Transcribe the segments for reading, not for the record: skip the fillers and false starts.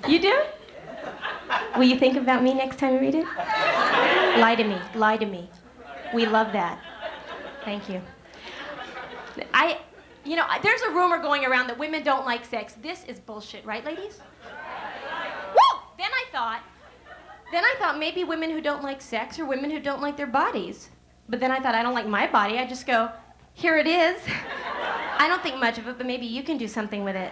You do? Will you think about me next time you read it? Lie to me. Lie to me. We love that. Thank you. There's a rumor going around that women don't like sex. This is bullshit, right, ladies? Woo! Then I thought maybe women who don't like sex are women who don't like their bodies. But then I thought, I don't like my body. I just go, here it is. I don't think much of it, but maybe you can do something with it.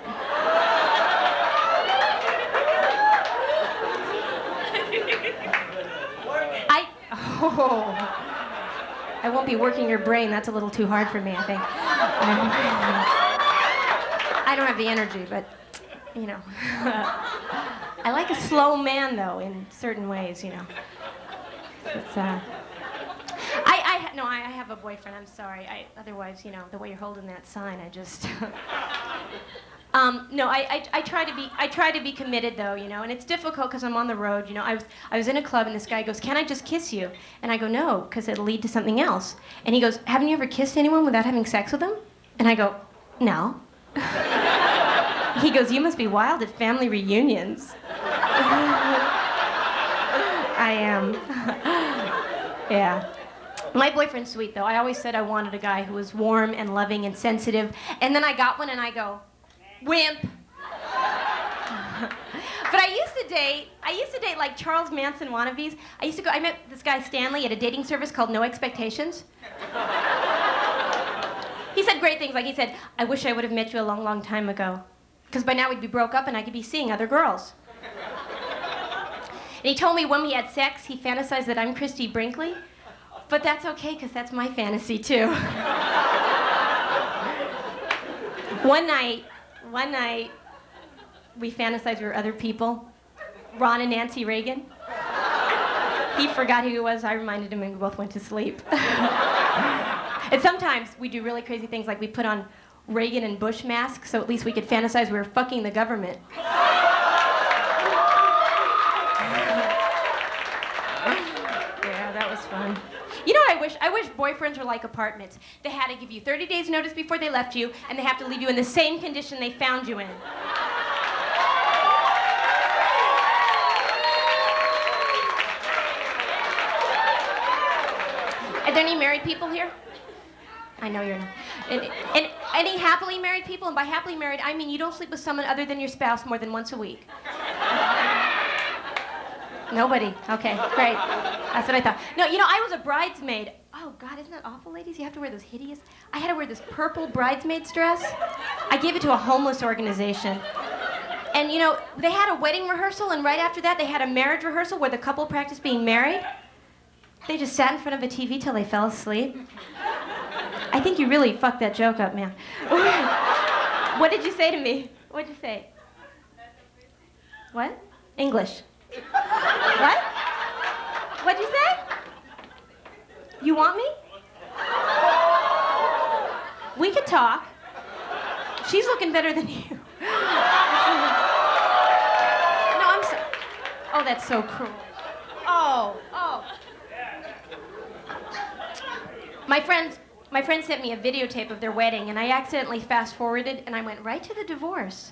I won't be working your brain. That's a little too hard for me, I think. I don't have the energy, but, I like a slow man, though, in certain ways, It's, I have a boyfriend. I'm sorry. Otherwise, the way you're holding that sign, I just... No, I try to be committed, though, and it's difficult because I'm on the road. I was in a club and this guy goes, "Can I just kiss you?" And I go, "No, because it'll lead to something else." And he goes, "Haven't you ever kissed anyone without having sex with them?" And I go, "No." He goes, "You must be wild at family reunions." I am. Yeah. My boyfriend's sweet, though. I always said I wanted a guy who was warm and loving and sensitive, and then I got one and I go, wimp. But I used to date like Charles Manson wannabes. I met this guy Stanley at a dating service called No Expectations. He said great things, like he said, "I wish I would have met you a long, long time ago, because by now we'd be broke up and I could be seeing other girls." And he told me when we had sex, he fantasized that I'm Christy Brinkley, but that's okay, because that's my fantasy too. One night, we fantasized we were other people. Ron and Nancy Reagan. He forgot who he was. I reminded him, and we both went to sleep. And sometimes we do really crazy things, like we put on Reagan and Bush masks, so at least we could fantasize we were fucking the government. Yeah, that was fun. You know what I wish? I wish boyfriends were like apartments. They had to give you 30 days notice before they left you, and they have to leave you in the same condition they found you in. Are there any married people here? I know you're not. And any happily married people? And by happily married, I mean you don't sleep with someone other than your spouse more than once a week. Nobody. Okay, great. That's what I thought. No, I was a bridesmaid. Oh, God, isn't that awful, ladies? You have to wear those hideous... I had to wear this purple bridesmaid's dress. I gave it to a homeless organization. And, they had a wedding rehearsal, and right after that, they had a marriage rehearsal where the couple practiced being married. They just sat in front of a TV till they fell asleep. I think you really fucked that joke up, man. What did you say to me? What did you say? What? English. What? What'd you say? You want me? We could talk. She's looking better than you. No, I'm so... Oh, that's so cruel. Oh. My friend sent me a videotape of their wedding, and I accidentally fast-forwarded, and I went right to the divorce.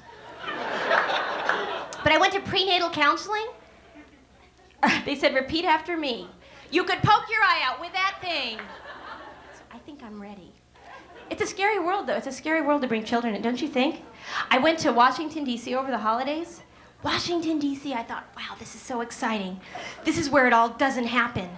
But I went to prenatal counseling. They said, "Repeat after me. You could poke your eye out with that thing." So I think I'm ready. It's a scary world, though. It's a scary world to bring children in, don't you think? I went to Washington, D.C. over the holidays. Washington, D.C., I thought, wow, this is so exciting. This is where it all doesn't happen.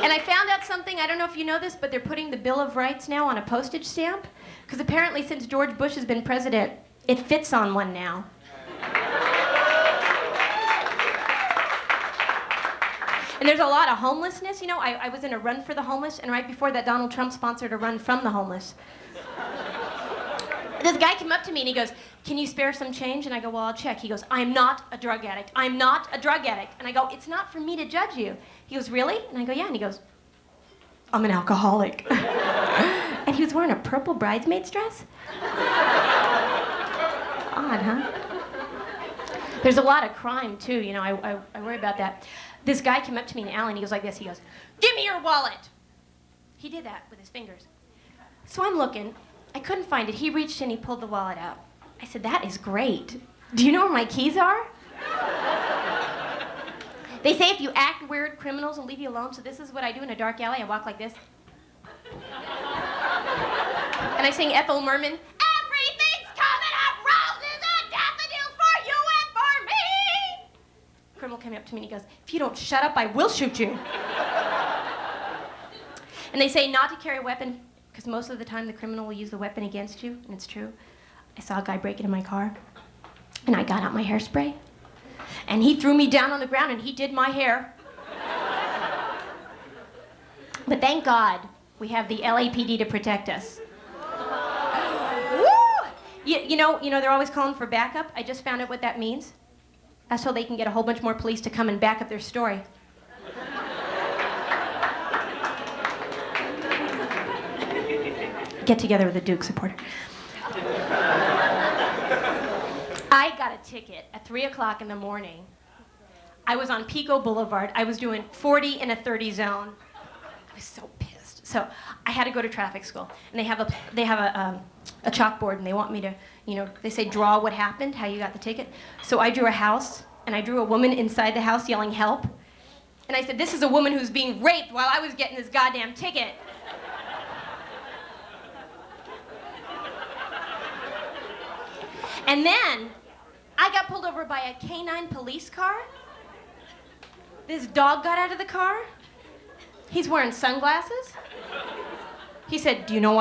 And I found out something, I don't know if you know this, but they're putting the Bill of Rights now on a postage stamp. Because apparently since George Bush has been president, it fits on one now. And there's a lot of homelessness. I was in a run for the homeless, and right before that, Donald Trump sponsored a run from the homeless. This guy came up to me and he goes, "Can you spare some change?" And I go, "Well, I'll check." He goes, "I'm not a drug addict. I'm not a drug addict." And I go, "It's not for me to judge you." He goes, "Really?" And I go, "Yeah." And he goes, "I'm an alcoholic." And he was wearing a purple bridesmaid's dress? Odd, huh? There's a lot of crime, too. I worry about that. This guy came up to me in the alley and he goes like this. He goes, "Give me your wallet." He did that with his fingers. So I'm looking. I couldn't find it. He reached in, he pulled the wallet out. I said, "That is great." Do you know where my keys are? They say if you act weird, criminals will leave you alone. So this is what I do in a dark alley. I walk like this. And I sing Ethel Merman. Everything's coming up roses and daffodils for you and for me. Criminal came up to me and he goes, if you don't shut up, I will shoot you. And they say not to carry a weapon because most of the time the criminal will use the weapon against you, and it's true. I saw a guy break into my car, and I got out my hairspray, and he threw me down on the ground, and he did my hair. But thank God we have the LAPD to protect us. Woo! You know, they're always calling for backup. I just found out what that means. That's so they can get a whole bunch more police to come and back up their story. Get together with a Duke supporter. I got a ticket at 3 o'clock in the morning. I was on Pico Boulevard. I was doing 40 in a 30 zone. I was so pissed. So I had to go to traffic school, and they have a chalkboard, and they want me to, they say draw what happened, how you got the ticket. So I drew a house, and I drew a woman inside the house yelling help. And I said, this is a woman who's being raped while I was getting this goddamn ticket. And then I got pulled over by a canine police car. This dog got out of the car. He's wearing sunglasses. He said, do you know why